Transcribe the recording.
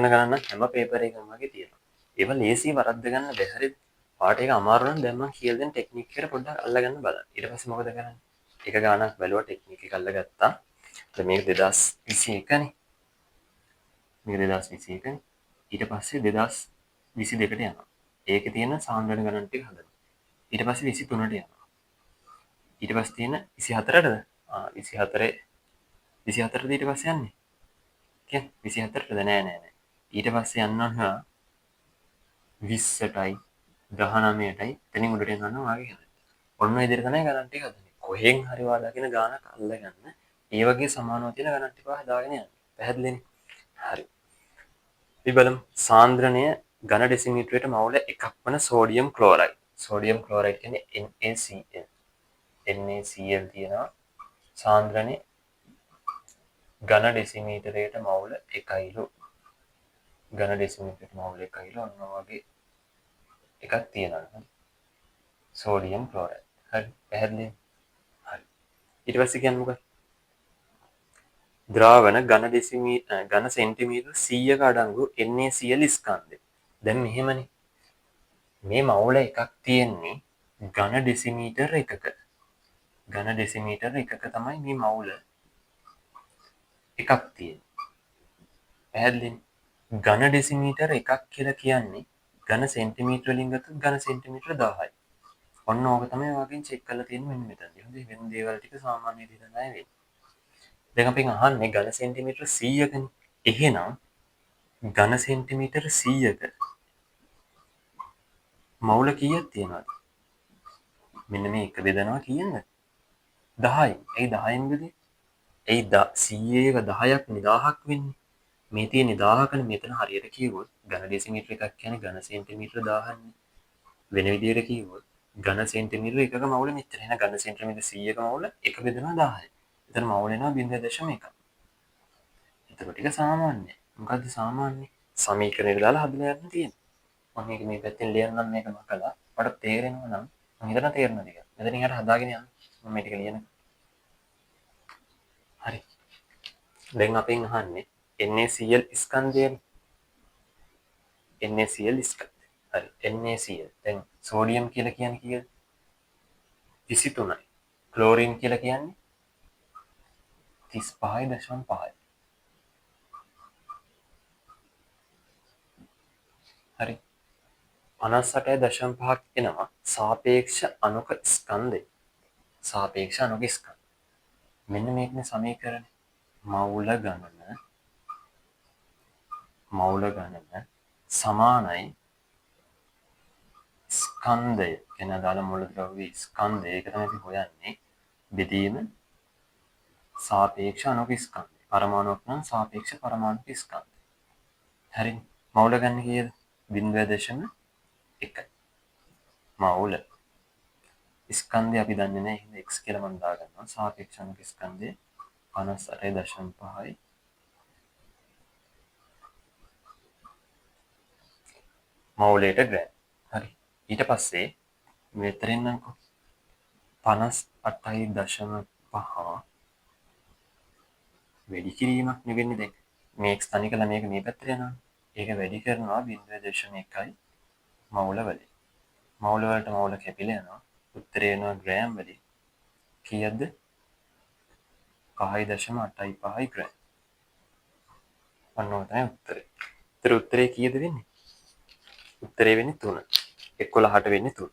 ගණන හැම පේපර් එකකම වගේ තියෙනවා. ඒවා ලේසි වරද්ද ගන්න බැහැ. හරිද? පාට එක අමාරු නම් දැන් මම කියලා දෙන ටෙක්නික් එකට පොඩ්ඩක් අල්ලගන්න බලන්න. ඊට පස්සේ මොකද කරන්නේ? එක ගානක් බැලුවා ටෙක්නික් එක අල්ලගත්තා. දැන් මේක 2021 නේ. මේක 2021 නේ. ඊට පස්සේ 2022ට යනවා. ඒකේ තියෙන සාන්ද්‍රණ ගණන් ටික හදනවා. ඊට පස්සේ 23ට යනවා. ඊට පස්සේ තියෙන 24ටද? 24 24ට ඊට පස්සේ යන්නේ. කියන්නේ 24ටද? නෑ. ඊට පස්සේ යන්න ඕන 20ටයි 19ටයි එතනින් උඩට යනවා වගේ හදන්න. ඔන්න ඒ විදිහට තමයි ගණන් ටික හදන්නේ. කොහෙන් හරි වා දකින ගානක් අල්ලගන්න. ඒ වගේ සමානව තියෙන ගණන් ටික හදාගෙන යන්න. පැහැදිලිනේ? හරි. අපි බලමු සාන්ද්‍රණය ඝන ඩෙසිමීටරයට මවුල එකක් වන සෝඩියම් ක්ලෝරයිඩ්. සෝඩියම් ක්ලෝරයිඩ් කියන්නේ NaCl. NaCl තියෙනවා. සාන්ද්‍රණය ඝන ඩෙසිමීටරයට මවුල 1යිලු. ඝන ඩෙසිමීටරයට මවුල 1යිලු ඔන්න වගේ එකක් තියෙනවා. Sodium chloride. හරි. පැහැදිලිද? හරි. ඊට පස්සේ කියන්නේ මොකක්ද? ද්‍රාවන ඝන සෙන්ටිමීටර් 100ක අඩංගු NaCl ස්කන්ධය. දැන් මෙහෙමනේ. මේ මවුල එකක් තියෙන්නේ ඝන ඩෙසිමීටර් එකක. ඝන ඩෙසිමීටර් එකක තමයි මේ මවුල එකක් තියෙන්නේ. පැහැදිලිද? ඝන ඩෙසිමීටර් එකක් කියලා කියන්නේ ඝන සෙන්ටිමීටර වලින් ගත්තොත් ඝන සෙන්ටිමීටර 1000යි. ඔන්න ඕක තමයි ඔයගෙන් චෙක් කරලා තියෙන්නේ මෙන්න මෙතනදී. හොඳයි වෙන දේවල් ටික සාමාන්‍ය විදිහට තමයි වෙන්නේ. දැන් අපි අහන්නේ ඝන සෙන්ටිමීටර 100කනේ. එහෙනම් ඝන සෙන්ටිමීටර 100ක මවුල කීයක් තියෙනවද? මෙන්න මේ එක බෙදනවා කියන්න 10යි. ඒ 10න් බෙදේ. ඒ 100 එක 10ක් 1000ක් වෙන්නේ. මේ තියෙන 1000කනේ මෙතන හරියට කිව්වොත් ඝන ඩෙසිමීටර එකක් කියන්නේ ඝන සෙන්ටිමීටර 1000න්නේ. වෙන විදිහට කිව්වොත් ඝන සෙන්ටිමීටර එකක මවුල මෙච්චර. එහෙනම් ඝන සෙන්ටිමීටර 100ක මවුල 1 බෙදනවා 10යි. එතන මවුල එනවා 0.1. එතකොට ටික සාමාන්‍යයි. මොකද්ද සාමාන්‍ය? සමීකරණයට දාලා හදලා යන්න තියෙන්නේ. මම මේක මේ පැත්තෙන් ලියන්නම් මේක මකලා. මට තේරෙනවා නම් මම හිතන තේරෙනවා ටික. මෙතනින් යට හදාගෙන යන්න. මම මේ ටික ලියන. හරි. දැන් අපෙන් අහන්නේ NaCl ස්කන්ධයනේ. NaCl ස්කන්ධය. හරි. NaCl. දැන් සෝඩියම් කියලා කියන්නේ කීයද? 23යි. ක්ලෝරින් කියලා කියන්නේ 35.5යි. හරි. 58.5ක් එනවා සාපේක්ෂ අණුක ස්කන්ධය. සාපේක්ෂ අණුක ස්කන්ධය. මෙන්න මේකනේ සමීකරණය. මවුල ගණන සමානයි ස්කන්ධය. කියන දාලා මූලද්‍රව්‍ය ස්කන්ධය. ඒක තමයි අපි හොයන්නේ. බෙදීම සාපේක්ෂ අණුක ස්කන්ධය. පරමාණුක් නම් සාපේක්ෂ පරමාණුක ස්කන්ධය. හරිනේ. මවුල ගන්න කීයද? 0.1. මවුල ස්කන්ධය අපි දන්නේ නැහැ. එහෙනම් x කියලා මම දාගන්නවා. සාපේක්ෂ අණුක ස්කන්ධය 58.5යි. මවුලයට ග්‍රෑම්. හරි. ඊට පස්සේ මෙතරින් නම් 58.5 වැඩි කිරීමක් නෙවෙන්නේ දැන්. මේ x තනි කළා මේක මේ පැත්තට යනවා. ඒක වැඩි කරනවා 0.1යි මවුල වලින්. මවුල වලට මවුල කැපිලා යනවා. උත්තරේ එනවා ග්‍රෑම් වලින්. කීයද? 5.85 ග්‍රෑම්. අන්න ඔය තමයි උත්තරේ. උත්තරේ කීයද වෙන්නේ? උත්තරේ වෙන්නේ 3. 11ට වෙන්නේ 3.